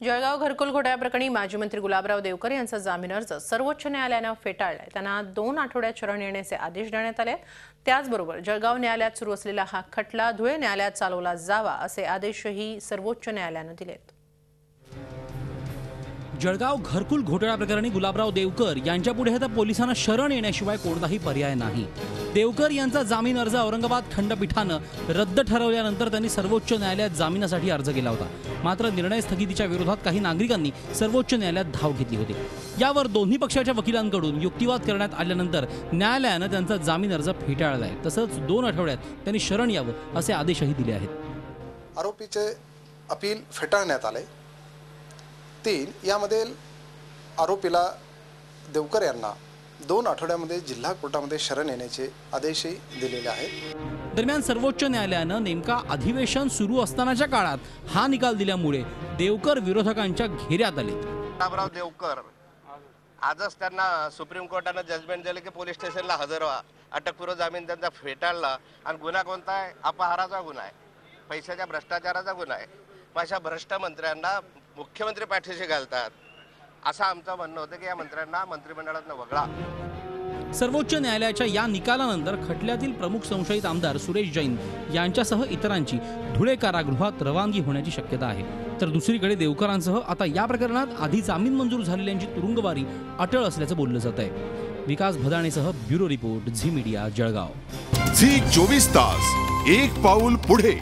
जळगाव घरकुल घोटाळ्याप्रकरणी माजी मंत्री गुलाबराव देवकर यांचा जामीन अर्ज सर्वोच्च न्यायालयाने फेटाळलाय। त्यांना 2 आठवड्यात शरण येण्याचे आदेश देण्यात आले। त्याचबरोबर जळगाव न्यायालयात सुरू असलेला हा खटला धुळे न्यायालयात चालवला जावा असे आदेशही सर्वोच्च न्यायालयाने दिलेत। जळगाव घरकुल घोटाळा प्रकरणी गुलाबराव देवकर यांच्यापुढे आता पोलिसांना शरण येण्याशिवाय कोणताही पर्याय नाही। देवकर यांचा जामीन अर्ज औरंगाबाद खंडपीठानं रद्द ठरवल्यानंतर त्यांनी सर्वोच्च न्यायालयात जामिनासाठी अर्ज केला होता। मात्र निर्णय स्थगितीच्या विरोधात काही नागरिकांनी सर्वोच्च न्यायालयात धाव घेतली होती। यावर दोन्ही पक्षाच्या वकिलांकडून युक्तिवाद करण्यात आल्यानंतर न्यायालयानं त्यांचा जामीन अर्ज फेटाळलाय। तसंच 2 आठवड्यात त्यांनी शरण यावं असे आदेशही दिले आहेत। आरोपीचे अपील फेटाळण्यात आले। 3 यामध्ये आरोपीला देवकर यांना 2 आठवड्यामध्ये जिल्हा कोर्टामध्ये शरण येण्याचे आदेशही दिलेले आहेत। दरम्यान सर्वोच्च न्यायालयानं नेमका अधिवेशन सुरू असतानाच्या काळात हा निकाल दिल्यामुळे देवकर विरोधकांच्या घेऱ्यात आले। गुलाबराव देवकर आजच त्यांना सुप्रीम कोर्टाने जजमेंट दिले की पोलीस स्टेशनला हजर व्हा। अटकपूर्व जामीन त्यांचा फेटाळला आणि गुन्हा कोणता आहे? अपहाराचा गुन्हा आहे, पैशाच्या भ्रष्टाचाराचा गुन्हा आहे। अशा भ्रष्ट मंत्र्यांना मुख्यमंत्री पाठीशी घालतात असं आमचं म्हणणं होतं की या मंत्र्यांना मंत्रिमंडळातून वगळा। सर्वोच्च न्यायालयाच्या या निकालानंतर खटल्यातील प्रमुख संशयित आमदार सुरेश जैन यांच्यासह इतरांची धुळे कारागृहात रवानगी होण्याची शक्यता आहे। तर दुसरीकडे देवकरांसह आता या प्रकरणात आधी जामीन मंजूर झालेल्यांची तुरुंगवारी अटळ असल्याचं बोललं जात आहे। विकास भदाणेसह ब्युरो रिपोर्ट झी मीडिया जळगाव। झी 24 तास एक पाऊल पुढे।